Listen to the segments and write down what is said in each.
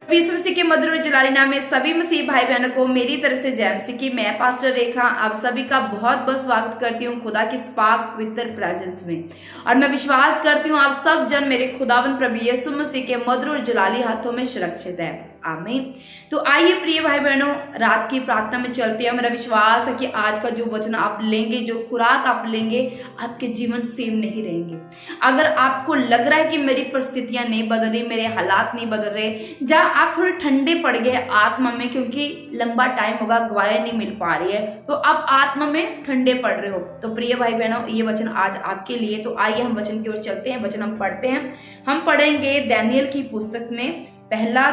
यीशु मसीह के मधुर और जलाली नाम में सभी मसीह भाई बहनों को मेरी तरफ से जय मसीह की। मैं पास्टर रेखा आप सभी का बहुत बहुत स्वागत करती हूँ खुदा की पाक पवित्र प्रेजेंस में। और मैं विश्वास करती हूँ आप सब जन मेरे खुदावंद प्रभु यीशु मसीह के मधुर और जलाली हाथों में सुरक्षित है। आमीन। तो आइए प्रिय भाई बहनों, रात की प्रार्थना में चलते हैं। मेरा विश्वास है कि आज का जो वचन आप लेंगे, जो खुराक आप लेंगे, आपके जीवन सेम नहीं रहेंगे। अगर आपको लग रहा है कि मेरी परिस्थितियां नहीं बदल रही, मेरे हालात नहीं बदल रहे, या आप थोड़े ठंडे पड़ गए आत्मा में क्योंकि लंबा टाइम होगा गवाही नहीं मिल पा रही है, तो आप आत्मा में ठंडे पड़ रहे हो, तो प्रिय भाई बहनों ये वचन आज आपके लिए। तो आइए हम वचन की ओर चलते हैं। वचन हम पढ़ते हैं। हम पढ़ेंगे दानियेल की पुस्तक में पहला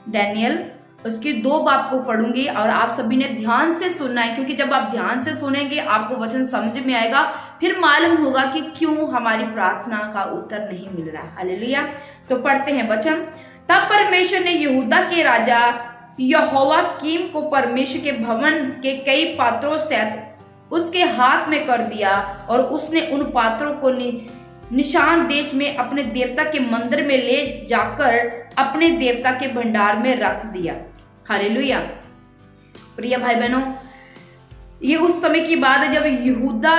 दानियेल, उसकी 2 बाब को पढ़ूंगी और आप सभी ने ध्यान से सुनना है, क्योंकि जब आप ध्यान से सुनेंगे आपको वचन समझ में आएगा, फिर मालूम होगा कि क्यों हमारी प्रार्थना का उत्तर नहीं मिल रहा। हालेलुया। तो पढ़ते हैं वचन। तब परमेश्वर ने यहूदा के राजा यहोयाकीम को परमेश्वर के भवन के कई पात्रों से उसके हाथ में कर दिया, और उसने उन पात्रों को निशान देश में अपने देवता के मंदिर में ले जाकर अपने देवता के भंडार में रख दिया। हालेलुया। प्रिय भाई बहनों, ये उस समय की बात है जब यहूदा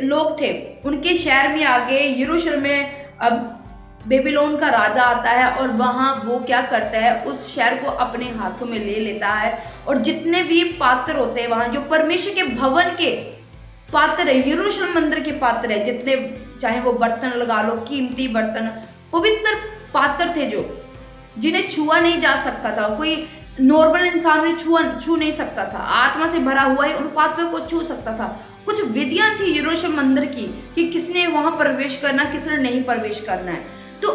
लोग थे, उनके शहर में आगे यरूशलेम में अब बेबीलोन का राजा आता है, और वहां वो क्या करता है, उस शहर को अपने हाथों में ले लेता है, और जितने भी पात्र होते हैं वहां, जो परमेश्वर के भवन के पात्र है, यरूशलेम मंदिर के पात्र है, जितने चाहे वो बर्तन लगा लो, कीमती बर्तन, पवित्र पात्र थे, जो जिन्हें छुआ नहीं जा सकता था, कोई नॉर्मल इंसान ने छू नहीं सकता था, आत्मा से भरा हुआ ही उन पात्रों को छू सकता था। कुछ विधियां थी यरूशलेम मंदिर की कि किसने वहां प्रवेश करना, किसने नहीं प्रवेश करना है। तो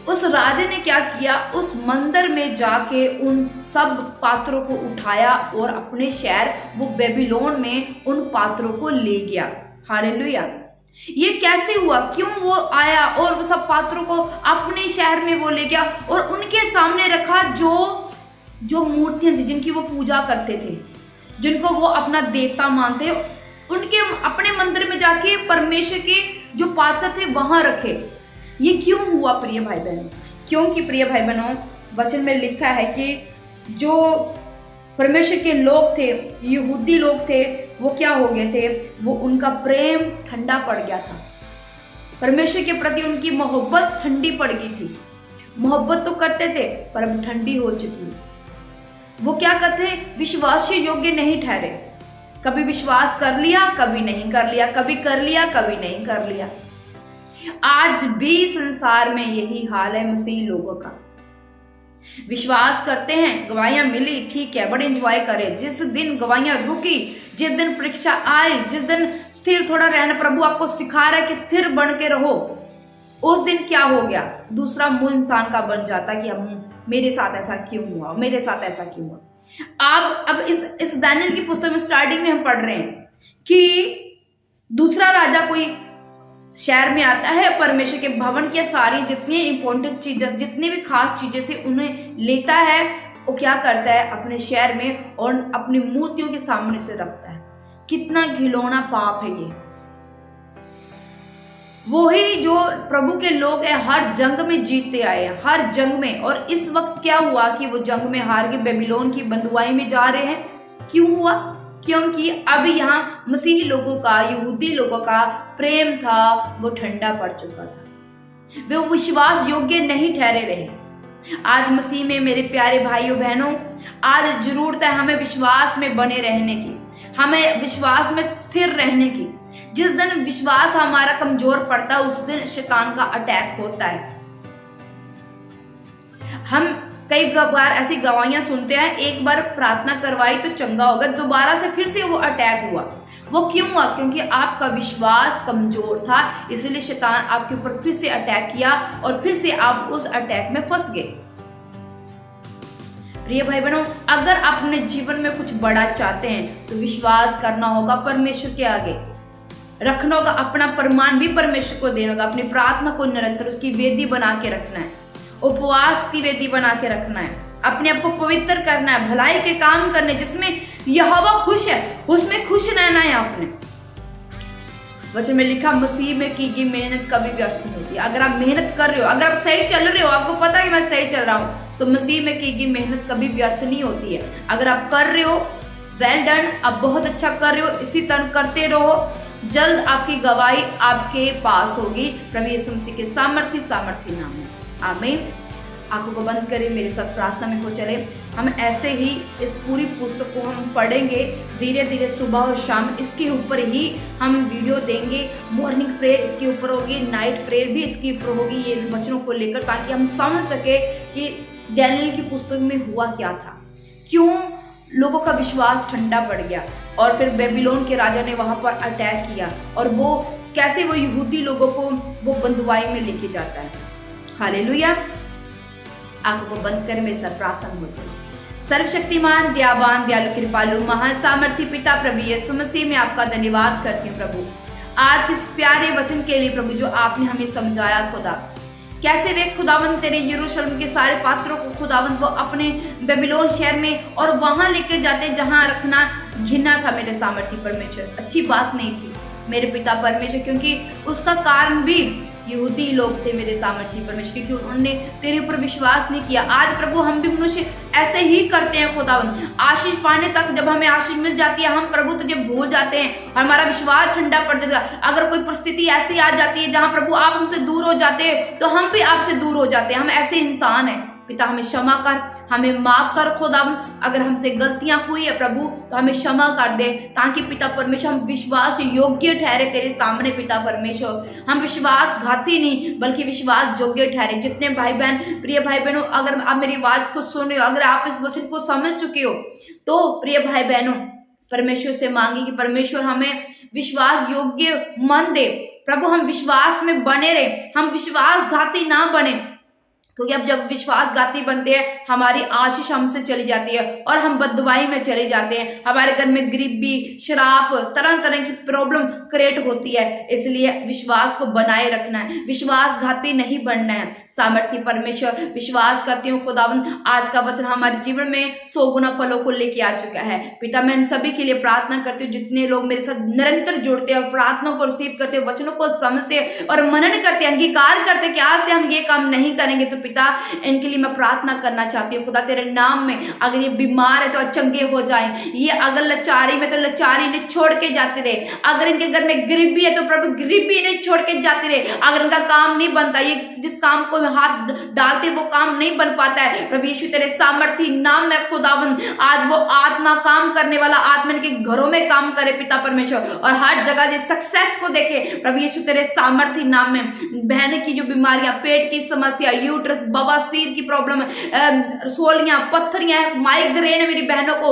उस राजा ने क्या किया, उस मंदिर में जाके उन सब पात्रों को उठाया और अपने शहर वो बेबीलोन में उन पात्रों को ले गया। हालेलुया। ये कैसे हुआ, क्यों वो आया और वो सब पात्रों को अपने शहर में वो ले गया और उनके सामने रखा, जो मूर्तियां थी जिनकी वो पूजा करते थे, जिनको वो अपना देवता मानते, उनके अपने मंदिर में जाके परमेश्वर के जो पात्र थे वहां रखे। ये क्यों हुआ प्रिय भाई बहनों? क्योंकि प्रिय भाई बहनों, वचन में लिखा है कि जो परमेश्वर के लोग थे, यहूदी लोग थे, वो क्या हो गए थे, वो उनका प्रेम ठंडा पड़ गया था। परमेश्वर के प्रति उनकी मोहब्बत ठंडी पड़ गई थी। मोहब्बत तो करते थे पर अब ठंडी हो चुकी है। वो क्या करते, विश्वास योग्य नहीं ठहरे। कभी विश्वास कर लिया, कभी नहीं कर लिया, कभी कर लिया, कभी नहीं कर लिया। आज भी संसार में यही हाल है मसीह लोगों का। विश्वास करते हैं, गवाहियां मिली, ठीक है, बड़े एंजॉय करें। जिस दिन गवाहियां रुकी, जिस दिन परीक्षा आई, जिस दिन स्थिर थोड़ा रहना, प्रभु आपको सिखा रहा है कि स्थिर बन के रहो, उस दिन क्या हो गया, दूसरा मुंह इंसान का बन जाता कि हम मेरे साथ ऐसा क्यों हुआ, मेरे साथ ऐसा क्यों हुआ। अब इस दानियेल की पुस्तक में स्टार्टिंग में हम पढ़ रहे हैं कि दूसरा राजा कोई शहर में आता है, परमेश्वर के भवन के सारी जितनी इंपॉर्टेंट चीजें, जितनी भी खास चीजें से उन्हें लेता है, वो क्या करता है अपने शहर में और अपनी मूर्तियों के सामने से रखता है। कितना घिनौना पाप है ये। वो ही जो प्रभु के लोग हैं, हर जंग में जीतते आए हैं, हर जंग में, और इस वक्त क्या हुआ कि वो जंग में हार के बेबीलोन की बंधुआई में जा रहे हैं। क्यों हुआ? क्योंकि अब यहाँ मसीही लोगों का, यहूदी लोगों का प्रेम था वो ठंडा पड़ चुका था, वे विश्वास योग्य नहीं ठहरे रहे। आज मसीह में मेरे प्यारे भाइयों बहनों, आज जरूरत है हमें विश्वास में बने रहने की, हमें विश्वास में स्थिर रहने की। जिस दिन विश्वास हमारा कमजोर पड़ता है, उस दिन शैतान का अटैक होता है। हम कई बार ऐसी गवाहियां सुनते हैं, एक बार प्रार्थना करवाई तो चंगा होगा, दोबारा से फिर से वो अटैक हुआ। वो क्यों हुआ? क्योंकि आपका विश्वास कमजोर था, इसलिए शैतान आपके ऊपर फिर से अटैक किया और फिर से आप उस अटैक में फंस गए। प्रिय भाई बहनों, अगर आप अपने जीवन में कुछ बड़ा चाहते हैं तो विश्वास करना होगा, परमेश्वर के आगे रखना होगा, अपना प्रमाण भी परमेश्वर को देना होगा, अपनी प्रार्थना को निरंतर उसकी वेदी बना के रखना है, उपवास की वेदी बना के रखना है, अपने आप को पवित्र करना है, भलाई के काम करने जिसमें यहोवा खुश है, उसमें खुश रहना है आपने। वचन में लिखा, मसीह में की गई मेहनत कभी व्यर्थ नहीं होती। अगर आप मेहनत कर रहे हो, अगर आप सही चल रहे हो, आपको पता है कि मैं सही चल रहा हूं, तो मसीह में की गई मेहनत कभी व्यर्थ नहीं होती है। अगर आप कर रहे हो, वेल डन, आप बहुत अच्छा कर रहे हो, इसी तरह करते रहो, जल्द आपकी गवाही आपके पास होगी प्रभु यीशु मसीह के सामर्थी नाम में। आमीन। आंखों को बंद करें, मेरे साथ प्रार्थना में हो चले। हम ऐसे ही इस पूरी पुस्तक को हम पढ़ेंगे धीरे धीरे, सुबह और शाम इसके ऊपर ही हम वीडियो देंगे। मॉर्निंग प्रेयर इसके ऊपर होगी, नाइट प्रेयर भी इसके ऊपर होगी, ये वचनों को लेकर, ताकि हम समझ सके कि दानियेल की पुस्तक में हुआ क्या था, क्यों लोगों का विश्वास ठंडा पड़ गया और फिर बेबीलोन के राजा ने वहां पर अटैक किया और वो कैसे वो यहूदी लोगों को वो बंधुआई में लेके जाता है। हालेलुया। आंखों को बंद कर मेरे साथ प्रार्थना हो जाए। सर्वशक्तिमान, दयावान, दयालु, कृपालु, महान सामर्थी पिता प्रभु यीशु मसीह में आपका धन्यवाद करती हूँ प्रभु, आज के इस प्यारे वचन के लिए प्रभु, जो आपने हमें समझाया खुदा, कैसे वे खुदावंद तेरे यरूशलेम के सारे पात्रों को खुदावंद वो अपने बेबीलोन शहर में और वहां लेकर जाते जहां रखना घिना था मेरे सामर्थी परमेश्वर, अच्छी बात नहीं थी मेरे पिता परमेश्वर, क्योंकि उसका कारण भी यहूदी लोग थे मेरे सामर्थी परमेश्वर, क्योंकि उन्होंने तेरे ऊपर विश्वास नहीं किया। आज प्रभु हम भी मनुष्य ऐसे ही करते हैं खुदावंद, आशीष पाने तक जब हमें आशीष मिल जाती है हम प्रभु तुझे भूल जाते हैं, हमारा विश्वास ठंडा पड़ जाता है। अगर कोई परिस्थिति ऐसी आ जाती है जहां प्रभु आप हमसे दूर हो जाते हैं तो हम भी आपसे दूर हो जाते हैं, हम ऐसे इंसान हैं। पिता हमें क्षमा कर, हमें माफ कर खुदावंद, अगर हमसे गलतियां हुई है प्रभु तो हमें क्षमा कर दे, ताकि पिता परमेश्वर हम विश्वास योग्य ठहरे तेरे सामने पिता परमेश्वर, हम विश्वासघाती नहीं बल्कि विश्वास योग्य ठहरे। जितने भाई बहन, प्रिय भाई बहनों, अगर आप मेरी आवाज को सुन रहे हो, अगर आप इस वचन को समझ चुके हो, तो प्रिय भाई बहनों परमेश्वर से मांगे कि परमेश्वर हमें विश्वास योग्य मन दे प्रभु, हम विश्वास में बने रहे, हम विश्वासघाती ना बने, क्योंकि अब जब विश्वासघाती बनते हैं हमारी आशीष हमसे चली जाती है और हम बददुआई में चले जाते हैं, हमारे घर में गरीबी, शराब, तरह तरह की प्रॉब्लम क्रिएट होती है। इसलिए विश्वास को बनाए रखना है, विश्वासघाती नहीं बनना है। सामर्थी परमेश्वर, विश्वास करती हूँ खुदावंद, आज का वचन हमारे जीवन में 100 गुना फलों को लेके आ चुका है। पिता मैं इन सभी के लिए प्रार्थना करती हूँ, जितने लोग मेरे साथ निरंतर जुड़ते हैं और प्रार्थना को रिसीव करते, वचनों को समझते और मनन करते, अंगीकार करते कि आज से हम ये काम नहीं करेंगे, तो पिता इनके लिए मैं प्रार्थना करना चाहती हूँ खुदा तेरे नाम में। अगर ये बीमार है तो चंगे हो जाएं, ये अगर लाचारी में तो लाचारी ने छोड़ के जाते रहे, अगर इनके घर में गरीबी है तो प्रभु गरीबी ने छोड़ के जाते रहे, अगर इनका काम नहीं बनता, ये जिस काम को हाथ डालते वो काम नहीं बन पाता है, प्रभु यीशु तेरे सामर्थी नाम में खुदावंद आज वो आत्मा काम करने वाला आत्मा इनके घरों में काम करे पिता परमेश्वर, और हर जगह ये सक्सेस को देखे प्रभु यीशु तेरे सामर्थी नाम में। बहन की जो बीमारियां, पेट की समस्या, यूट्रस, बवासीर की प्रॉब्लम, सोलियां, पत्थरियां, माइग्रेन है मेरी बहनों को,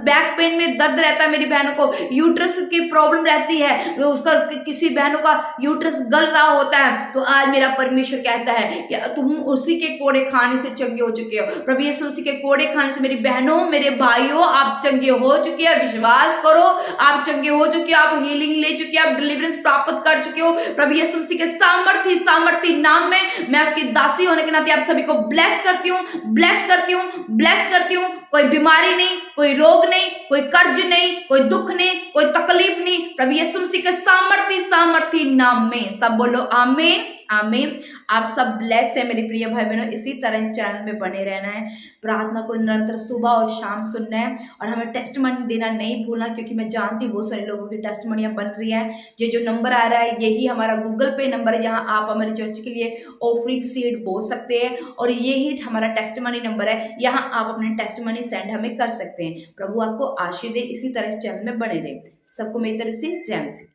बैक पेन में दर्द रहता है मेरी बहनों को, यूट्रस की प्रॉब्लम रहती है, उसका किसी बहनों का यूट्रस गल रहा होता है, तो आज मेरा परमेश्वर कहता है कि तुम उसी के कोड़े खाने से चंगे हो चुके हो। प्रभु यीशु उसी के कोड़े खाने से मेरी बहनों, मेरे भाइयों, आप चंगे हो चुके हैं, विश्वास करो, आप चंगे हो चुके हो, आप हीलिंग ले चुके हो, आप डिलीवरेंस प्राप्त कर चुके हो। प्रभु यीशु मसीह के सामर्थी नाम में मैं उसकी दासी होने के नाते आप सभी को ब्लेस करती हूँ, ब्लेस करती हूँ, ब्लेस करती हूँ। कोई बीमारी नहीं, कोई रोग नहीं, कोई कर्ज नहीं, कोई दुख नहीं, कोई तकलीफ नहीं, प्रभु यीशु मसीह के सामर्थी नाम में सब बोलो आमीन, आमीन। आप सब ब्लेस है मेरे प्रिय भाई बहनों, इसी तरह इस चैनल में बने रहना है, प्रार्थना को निरंतर सुबह और शाम सुनना है, और हमें टेस्टमनी देना नहीं भूलना, क्योंकि मैं जानती हूँ बहुत सारे लोगों की टेस्टमनियाँ बन रही है। ये जो नंबर आ रहा है यही हमारा गूगल पे नंबर है, जहाँ आप हमारे चर्च के लिए ऑफरिंग सीड बो सकते हैं, और यही हमारा टेस्टमनी नंबर है, यहाँ आप अपने टेस्टमनी सेंड हमें कर सकते हैं। प्रभु आपको आशीष दे, इसी तरह इस चैनल में बने रहे। सबको मेरी तरफ से जय मसीह।